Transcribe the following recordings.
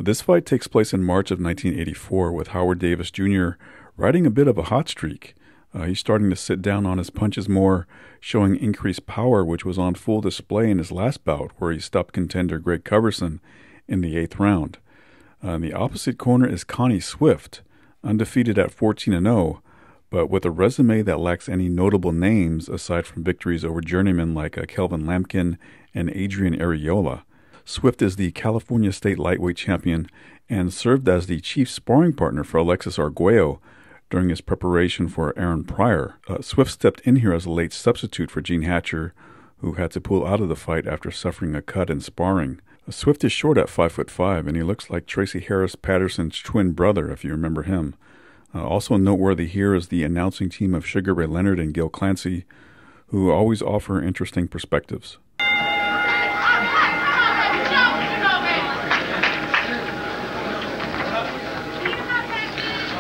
This fight takes place in March of 1984 with Howard Davis Jr. riding a bit of a hot streak. He's starting to sit down on his punches more, showing increased power, which was on full display in his last bout, where he stopped contender Greg Coverson in the 8th round. In the opposite corner is Connie Swift, undefeated at 14-0, but with a resume that lacks any notable names aside from victories over journeymen like Kelvin Lampkin and Adrian Areola. Swift is the California State Lightweight Champion and served as the chief sparring partner for Alexis Arguello during his preparation for Aaron Pryor. Swift stepped in here as a late substitute for Gene Hatcher, who had to pull out of the fight after suffering a cut in sparring. Swift is short at 5'5", and he looks like Tracy Harris Patterson's twin brother, if you remember him. Also noteworthy here is the announcing team of Sugar Ray Leonard and Gil Clancy, who always offer interesting perspectives.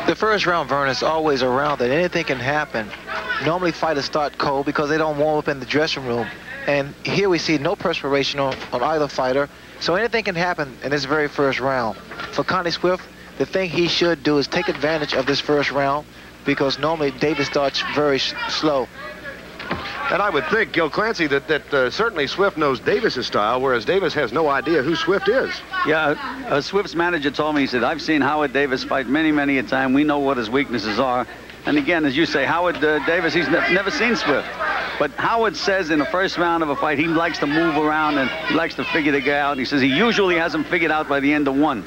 The first round, Vern, is always a round that anything can happen. Normally fighters start cold because they don't warm up in the dressing room. And here we see no perspiration on either fighter. So anything can happen in this very first round. For Connie Swift, the thing he should do is take advantage of this first round because normally Davis starts very slow. And I would think, Gil Clancy, that certainly Swift knows Davis's style, whereas Davis has no idea who Swift is. Yeah, Swift's manager told me, he said, I've seen Howard Davis fight many a time. We know what his weaknesses are. And again, as you say, Howard Davis, he's never seen Swift. But Howard says in the first round of a fight, he likes to move around and he likes to figure the guy out. He says he usually has him figured out by the end of one.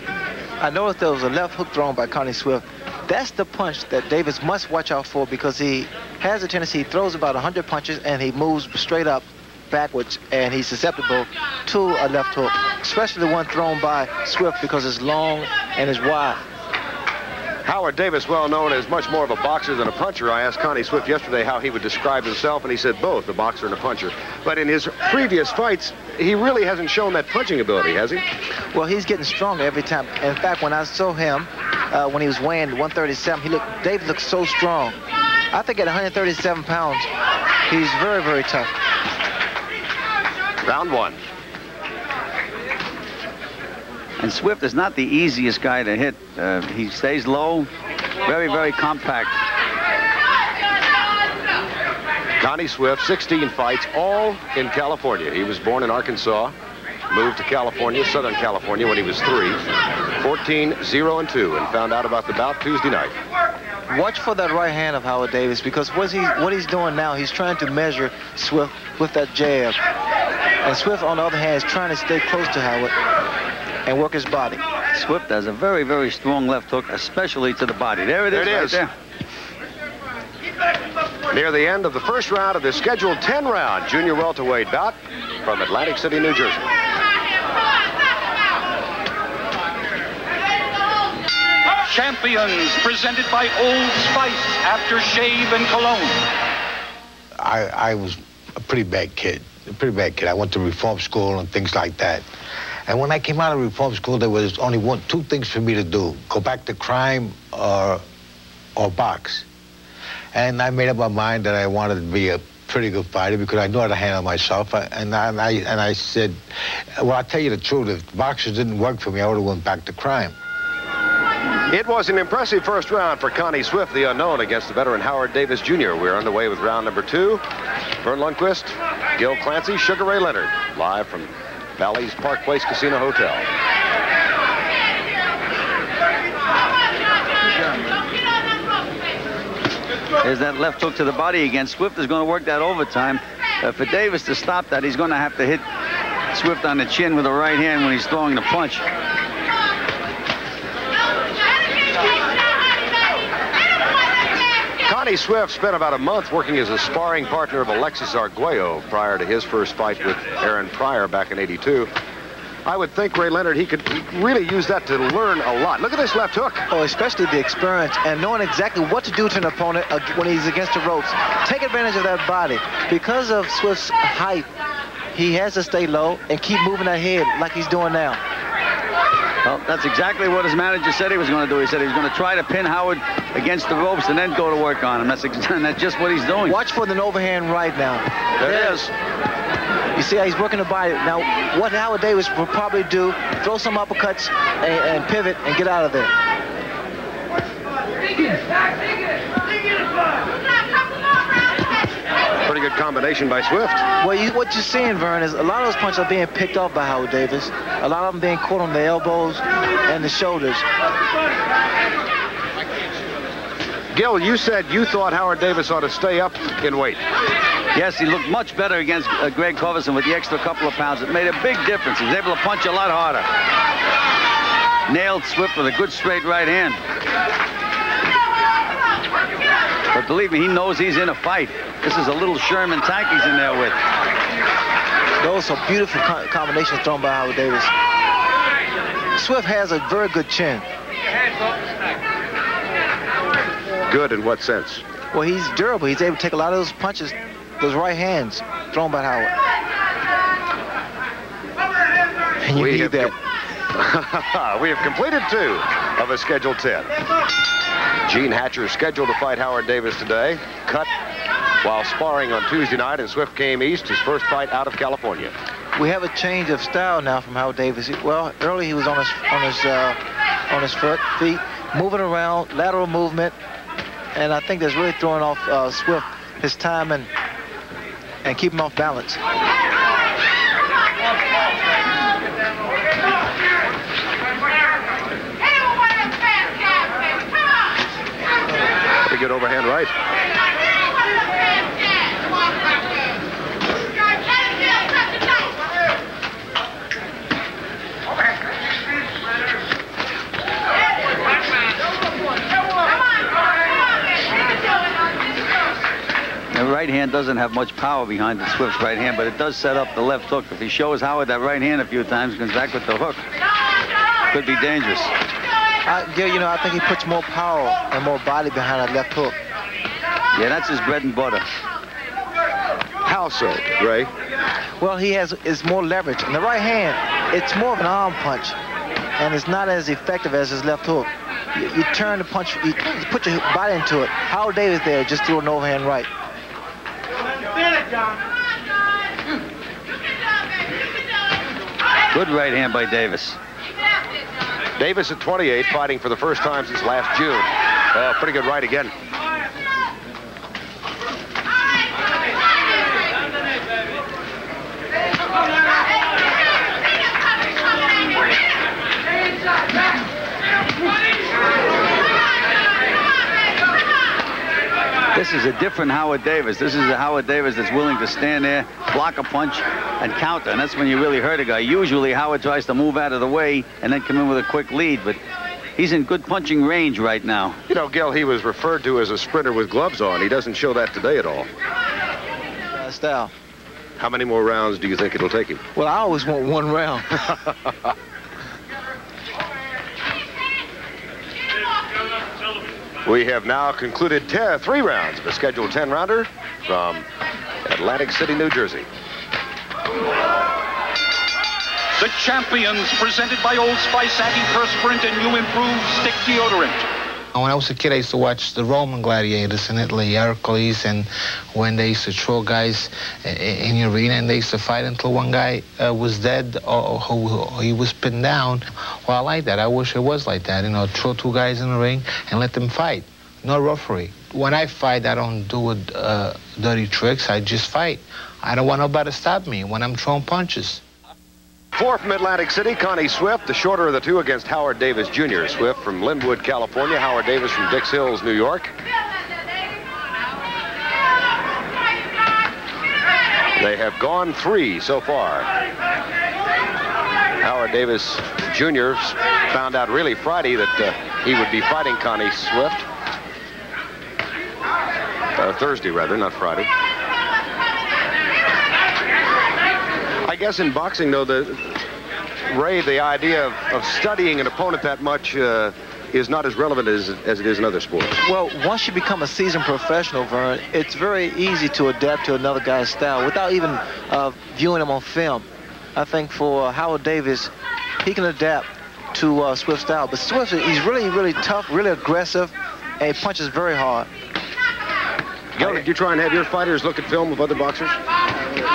I noticed there was a left hook thrown by Connie Swift. That's the punch that Davis must watch out for because he has a tendency, he throws about 100 punches and he moves straight up backwards and he's susceptible to a left hook, especially the one thrown by Swift because it's long and it's wide. Howard Davis, well known as much more of a boxer than a puncher. I asked Connie Swift yesterday how he would describe himself, and he said both, a boxer and a puncher. But in his previous fights, he really hasn't shown that punching ability, has he? Well, he's getting stronger every time. In fact, when I saw him, when he was weighing 137, Davis looked so strong. I think at 137 pounds, he's very tough. Round one. And Swift is not the easiest guy to hit. He stays low, very compact. Connie Swift, 16 fights, all in California. He was born in Arkansas, moved to California, Southern California, when he was 3, 14-0-2, and found out about the bout Tuesday night. Watch for that right hand of Howard Davis because what he's doing now, he's trying to measure Swift with that jab. And Swift, on the other hand, is trying to stay close to Howard and work his body. Swift has a very strong left hook, especially to the body. There it is. Right there. Near the end of the first round of this scheduled 10-round junior welterweight bout from Atlantic City, New Jersey. Champions presented by Old Spice after shave and cologne. I was a pretty bad kid. I went to reform school and things like that. And when I came out of reform school, there was only two things for me to do: go back to crime or box. And I made up my mind that I wanted to be a pretty good fighter because I knew how to handle myself. And I said, well, I'll tell you the truth. If boxers didn't work for me, I would have went back to crime. It was an impressive first round for Connie Swift, the unknown, against the veteran Howard Davis Jr. We're underway with round number 2. Vern Lundquist, Gil Clancy, Sugar Ray Leonard, live from Bally's Park Place Casino Hotel. There's that left hook to the body again. Swift is going to work that overtime. For Davis to stop that, he's going to have to hit Swift on the chin with the right hand when he's throwing the punch. Connie Swift spent about a month working as a sparring partner of Alexis Arguello prior to his first fight with Aaron Pryor back in '82. I would think, Ray Leonard, he could really use that to learn a lot. Look at this left hook. Oh, especially the experience and knowing exactly what to do to an opponent when he's against the ropes. Take advantage of that body. Because of Swift's height, he has to stay low and keep moving that head like he's doing now. Well, that's exactly what his manager said he was going to do. He said he was going to try to pin Howard against the ropes and then go to work on him. That's just what he's doing. Watch for the overhand right now. There it is. You see how he's working the body. Now, what Howard Davis will probably do throw some uppercuts and pivot and get out of there. Pretty good combination by Swift. Well, what you're seeing, Vern, is a lot of those punches are being picked off by Howard Davis. A lot of them being caught on the elbows and the shoulders. Gil, you said you thought Howard Davis ought to stay up in weight. Yes, he looked much better against Greg Coverson with the extra couple of pounds. It made a big difference. He was able to punch a lot harder. Nailed Swift with a good straight right hand. But believe me, he knows he's in a fight. This is a little Sherman tank he's in there with. Those are beautiful combinations thrown by Howard Davis. Swift has a very good chin. Good in what sense? Well, he's durable. He's able to take a lot of those punches, those right hands thrown by Howard. And you need that. We have completed 2 of a scheduled 10. Gene Hatcher scheduled to fight Howard Davis today. Cut while sparring on Tuesday night, and Swift came east, his first fight out of California. We have a change of style now from Howard Davis. Well, early he was on his feet, moving around, lateral movement, and I think that's really throwing off Swift, his time and keeping him off balance. Pretty good overhand right. The right hand doesn't have much power behind the Swift's right hand, but it does set up the left hook. If he shows Howard that right hand a few times, comes back with the hook, could be dangerous. Gil, you know, I think he puts more power and more body behind that left hook. Yeah, that's his bread and butter. How so, Ray? Well, is more leverage. In the right hand, it's more of an arm punch, and it's not as effective as his left hook. You turn the punch, you put your body into it. Howard Davis there just threw an overhand right. Good right hand by Davis. Davis at 28, fighting for the first time since last June. Pretty good right again. This is a different Howard Davis. This is a Howard Davis that's willing to stand there, block a punch, and counter. And that's when you really hurt a guy. Usually Howard tries to move out of the way and then come in with a quick lead. But he's in good punching range right now. You know, Gil, he was referred to as a sprinter with gloves on. He doesn't show that today at all. Style. How many more rounds do you think it'll take him? Well, I always want 1 round. We have now concluded 3 rounds of a scheduled 10-rounder from Atlantic City, New Jersey. The champions, presented by Old Spice Antiperspirant and new improved stick deodorant. When I was a kid, I used to watch the Roman gladiators in Italy, Hercules, and when they used to throw guys in the arena and they used to fight until one guy was dead or he was pinned down. Well, I like that. I wish it was like that, you know, throw 2 guys in the ring and let them fight. No referee. When I fight, I don't do dirty tricks. I just fight. I don't want nobody to stop me when I'm throwing punches. 4 from Atlantic City, Connie Swift, the shorter of the 2 against Howard Davis Jr. Swift from Linwood, California. Howard Davis from Dix Hills, New York. They have gone 3 so far. Howard Davis Jr. found out really Friday that he would be fighting Connie Swift. Thursday, rather, not Friday. I guess in boxing, though, Ray, the idea of studying an opponent that much is not as relevant as it is in other sports. Well, once you become a seasoned professional, Vern, it's very easy to adapt to another guy's style without even viewing him on film. I think for Howard Davis, he can adapt to Swift's style. But Swift, he's really, really tough, really aggressive, and he punches very hard. Gil, did you try and have your fighters look at film of other boxers?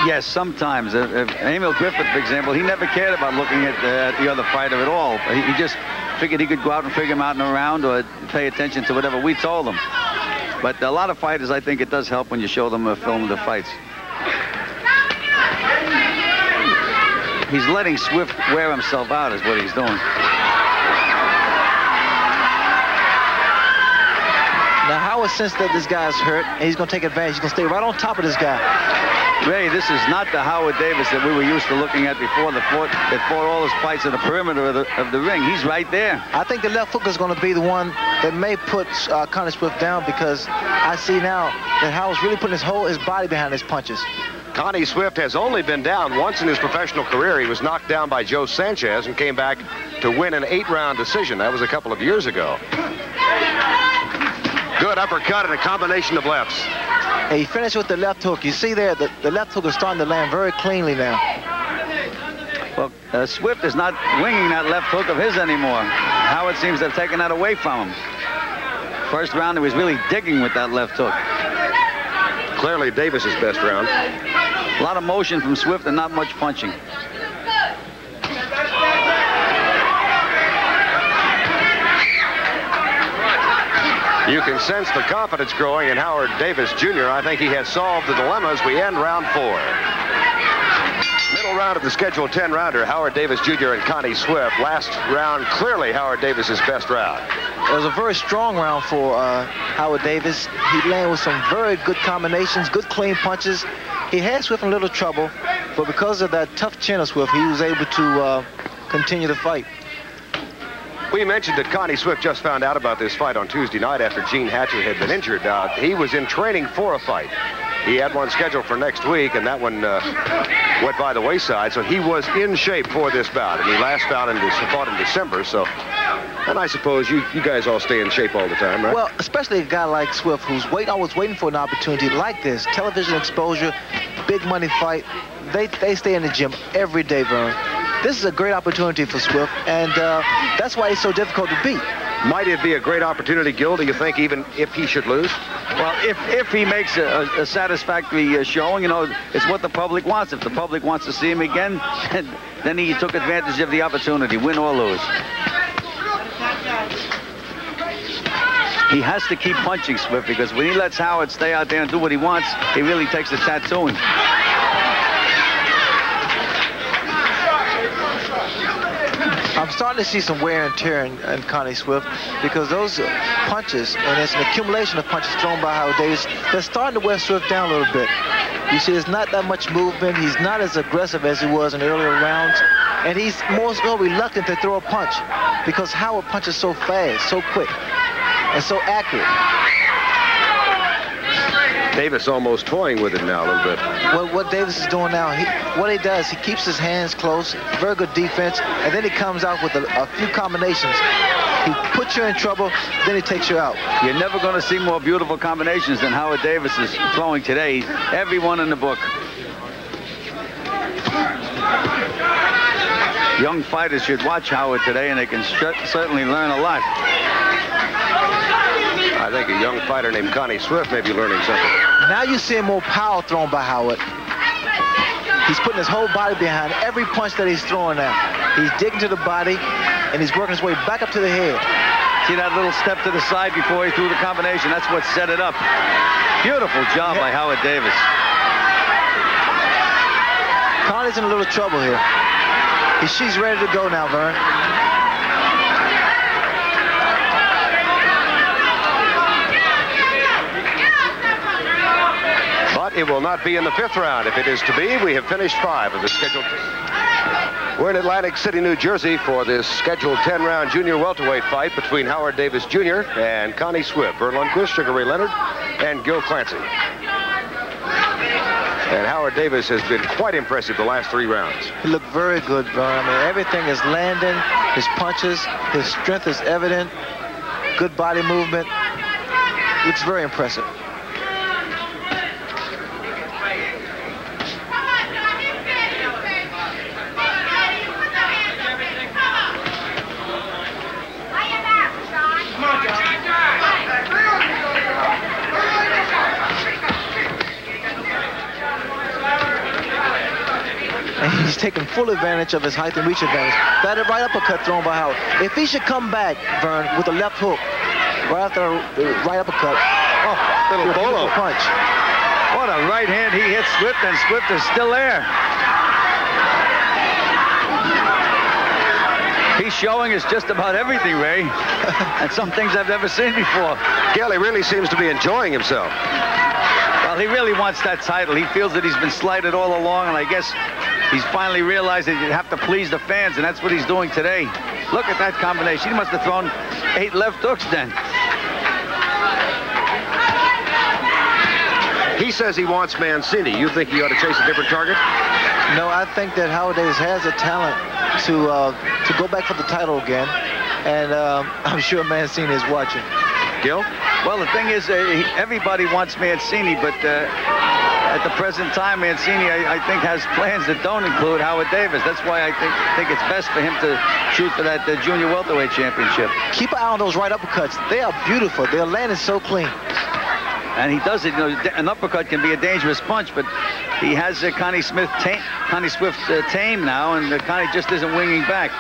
Yes, sometimes. Emil Griffith, for example, he never cared about looking at the other fighter at all. He just figured he could go out and figure him out in a round or pay attention to whatever we told him. But a lot of fighters, I think it does help when you show them a film of the fights. He's letting Swift wear himself out is what he's doing. Now, Howard sensed that this guy's hurt, and he's going to take advantage. He's going to stay right on top of this guy. Ray, this is not the Howard Davis that we were used to looking at before that fought all his fights at the perimeter of the ring. He's right there. I think the left hook is going to be the one that may put Connie Swift down, because I see now that Howard's really putting his body behind his punches. Connie Swift has only been down once in his professional career. He was knocked down by Joe Sanchez and came back to win an 8-round decision. That was a couple of years ago. Good uppercut and a combination of lefts. He finished with the left hook. You see there, the left hook is starting to land very cleanly now. Well, Swift is not winging that left hook of his anymore. Howard seems to have taken that away from him. First round, he was really digging with that left hook. Clearly Davis's best round. A lot of motion from Swift and not much punching. You can sense the confidence growing in Howard Davis Jr. I think he has solved the dilemma as we end round 4. Middle round of the scheduled 10-rounder, Howard Davis Jr. and Connie Swift. Last round, clearly Howard Davis's best round. It was a very strong round for Howard Davis. He landed with some very good combinations, good clean punches. He had Swift in a little trouble, but because of that tough chin of Swift, he was able to continue the fight. We mentioned that Connie Swift just found out about this fight on Tuesday night after Gene Hatcher had been injured. He was in training for a fight. He had one scheduled for next week, and that one went by the wayside, so he was in shape for this bout. And he last fought in December, so... And I suppose you guys all stay in shape all the time, right? Well, especially a guy like Swift, who's always waiting for an opportunity like this. Television exposure, big money fight. They stay in the gym every day, Vern. This is a great opportunity for Swift, and that's why he's so difficult to beat. Might it be a great opportunity, Gil, do you think, even if he should lose? Well, if he makes a satisfactory showing, you know, it's what the public wants. If the public wants to see him again, then he took advantage of the opportunity, win or lose. He has to keep punching Swift, because when he lets Howard stay out there and do what he wants, he really takes the tattooing. I'm starting to see some wear and tear in Connie Swift, because those punches, and it's an accumulation of punches thrown by Howard Davis, they're starting to wear Swift down a little bit. You see, there's not that much movement. He's not as aggressive as he was in earlier rounds, and he's more reluctant to throw a punch, because Howard punches so fast, so quick, and so accurate. Davis almost toying with it now a little bit. What Davis is doing now, what he does, he keeps his hands close, very good defense, and then he comes out with a few combinations. He puts you in trouble, then he takes you out. You're never going to see more beautiful combinations than Howard Davis is throwing today. Everyone in the book. Young fighters should watch Howard today, and they can certainly learn a lot. I think a young fighter named Connie Swift may be learning something. Now you're seeing more power thrown by Howard. He's putting his whole body behind every punch that he's throwing now. He's digging to the body, and he's working his way back up to the head. See that little step to the side before he threw the combination? That's what set it up. Beautiful job by Howard Davis. Connie's in a little trouble here. She's ready to go now, Vern. But it will not be in the 5th round. If it is to be, we have finished 5 of the scheduled. We're in Atlantic City, New Jersey for this scheduled 10-round junior welterweight fight between Howard Davis Jr. and Connie Swift. Vern Lundquist, Sugar Ray Leonard, and Gil Clancy. And Howard Davis has been quite impressive the last 3 rounds. He looked very good, Vern. I mean, everything is landing. His punches, his strength is evident. Good body movement. Looks very impressive. taking full advantage of his height and reach advantage. That right uppercut thrown by Howard. If he should come back, Vern, with a left hook, right after the right uppercut, little bolo punch. What a right hand he hit Swift, and Swift is still there. He's showing us just about everything, Ray, and some things I've never seen before. Gil, he really seems to be enjoying himself. Well, he really wants that title. He feels that he's been slighted all along, and I guess he's finally realized that you have to please the fans, and that's what he's doing today. Look at that combination. He must have thrown 8 left hooks then. He says he wants Mancini. You think he ought to chase a different target? No, I think that Howard Davis has the talent to go back for the title again, and I'm sure Mancini is watching. Gil? Well, the thing is, everybody wants Mancini, but at the present time, Mancini, I think, has plans that don't include Howard Davis. That's why I think it's best for him to shoot for that junior welterweight championship. Keep an eye on those right uppercuts. They are beautiful. They're landing so clean. And he does it. You know, an uppercut can be a dangerous punch, but he has Connie Swift tame now, and Connie just isn't winging back.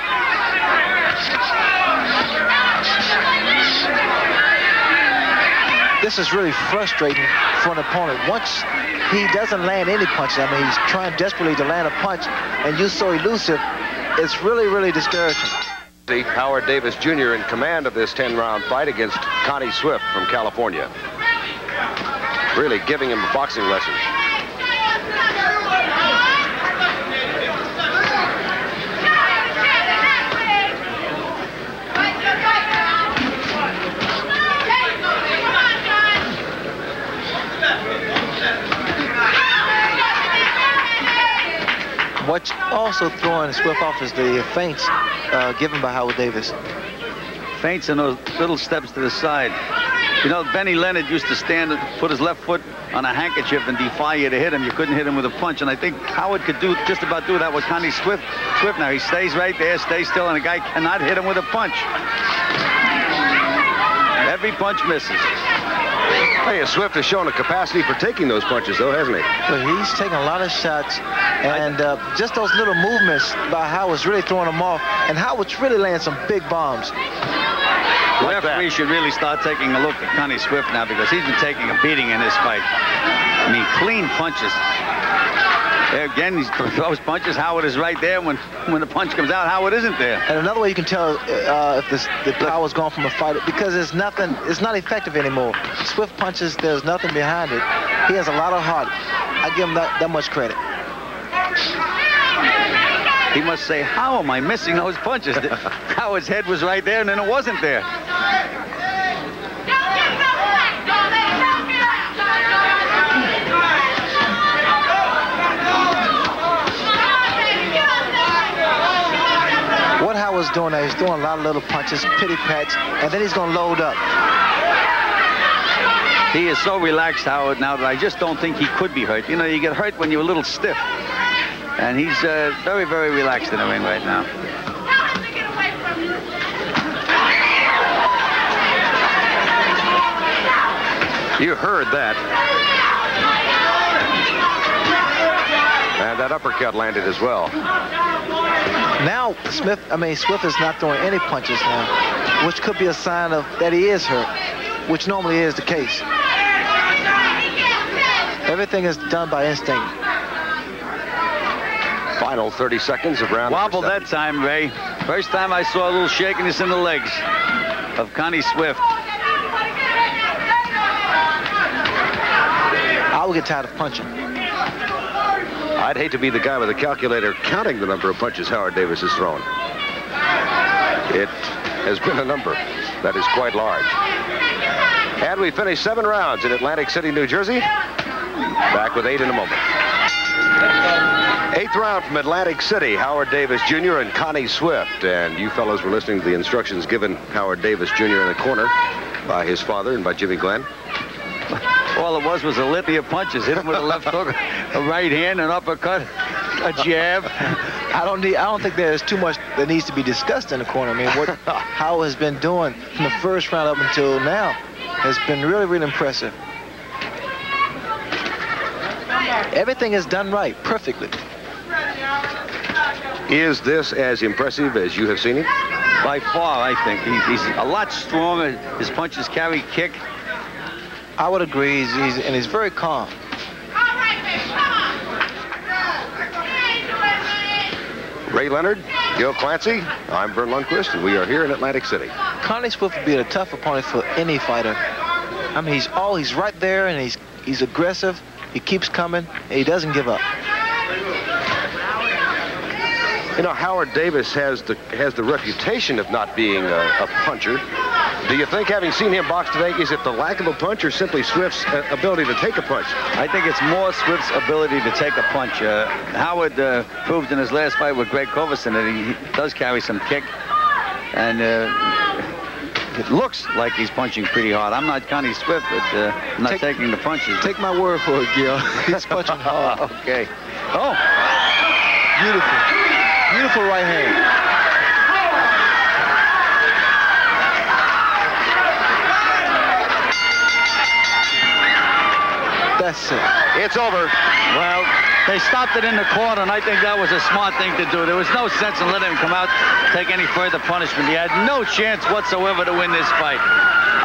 This is really frustrating for an opponent. Once he doesn't land any punches, I mean, he's trying desperately to land a punch, and you're so elusive, it's really, really discouraging. Howard Davis Jr. in command of this 10-round fight against Connie Swift from California. Really giving him a boxing lesson. What's also throwing Swift off is the feints given by Howard Davis. Feints and those little steps to the side. You know, Benny Leonard used to stand and put his left foot on a handkerchief and defy you to hit him. You couldn't hit him with a punch, and I think Howard could just about do that with Connie Swift now. He stays right there, stays still, and the guy cannot hit him with a punch. Every punch misses. Hey, Swift has shown a capacity for taking those punches, though, hasn't he? Well, he's taking a lot of shots, and just those little movements by Howard's really throwing him off, and Howard's really laying some big bombs. The referee should really start taking a look at Connie Swift now, because he's been taking a beating in this fight. I mean, clean punches. There again, he throws punches. Howard is right there. When the punch comes out, Howard isn't there. And another way you can tell if the power's gone from a fighter, because it's not effective anymore. Swift punches, there's nothing behind it. He has a lot of heart. I give him that much credit. He must say, how am I missing those punches? Howard's head was right there, and then it wasn't there. What Howard's doing now, he's throwing a lot of little punches, pity pats, and then he's going to load up. He is so relaxed, Howard, now that I just don't think he could be hurt. You know, you get hurt when you're a little stiff. And he's very, very relaxed in the ring right now. You heard that. And that uppercut landed as well. Now, Swift is not throwing any punches now, which could be a sign of that he is hurt, which normally is the case. Everything is done by instinct. Final 30 seconds of round. Wobbled that time, Ray. First time I saw a little shakiness in the legs of Connie Swift. I would get tired of punching. I'd hate to be the guy with a calculator counting the number of punches Howard Davis has thrown. It has been a number that is quite large. And we finished 7 rounds in Atlantic City, New Jersey. Back with 8 in a moment. 8th round from Atlantic City, Howard Davis Jr. and Connie Swift. And you fellows were listening to the instructions given Howard Davis Jr. in the corner by his father and by Jimmy Glenn. All it was a litany of punches. Hit him with a left hook, a right hand, an uppercut, a jab. I don't think there's too much that needs to be discussed in the corner. I mean, what Howard has been doing from the first round up until now has been really, really impressive. Everything is done right, perfectly. Is this as impressive as you have seen him? By far, I think. He's a lot stronger. His punches carry kick. I would agree, and he's very calm. Ray Leonard, Gil Clancy, I'm Vern Lundquist, and we are here in Atlantic City. Connie Swift would be a tough opponent for any fighter. I mean, he's right there, and he's aggressive. He keeps coming, and he doesn't give up. You know, Howard Davis has the reputation of not being a puncher. Do you think, having seen him box today, is it the lack of a punch or simply Swift's ability to take a punch? I think it's more Swift's ability to take a punch. Howard proved in his last fight with Greg Coverson that he does carry some kick, and it looks like he's punching pretty hard. I'm not Connie Swift, but I'm not taking the punches. Take my word for it, Gil. He's punching hard. Okay. Oh. Beautiful. Beautiful right hand. That's it. It's over. Well, they stopped it in the corner, and I think that was a smart thing to do. There was no sense in letting him come out, take any further punishment. He had no chance whatsoever to win this fight.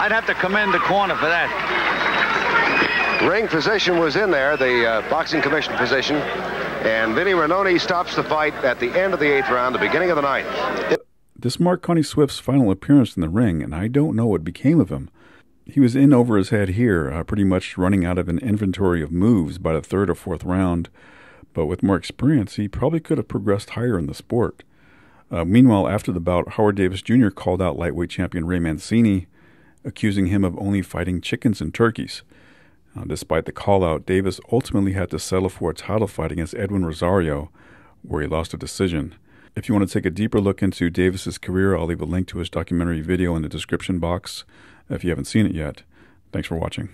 I'd have to commend the corner for that. Ring position was in there, the boxing commission position, and Vinny Ranoni stops the fight at the end of the 8th round, the beginning of the 9th. This marked Connie Swift's final appearance in the ring, and I don't know what became of him. He was in over his head here, pretty much running out of an inventory of moves by the 3rd or 4th round, but with more experience, he probably could have progressed higher in the sport. Meanwhile, after the bout, Howard Davis Jr. called out lightweight champion Ray Mancini, accusing him of only fighting chickens and turkeys. Despite the call-out, Davis ultimately had to settle for a title fight against Edwin Rosario, where he lost a decision. If you want to take a deeper look into Davis's career, I'll leave a link to his documentary video in the description box if you haven't seen it yet. Thanks for watching.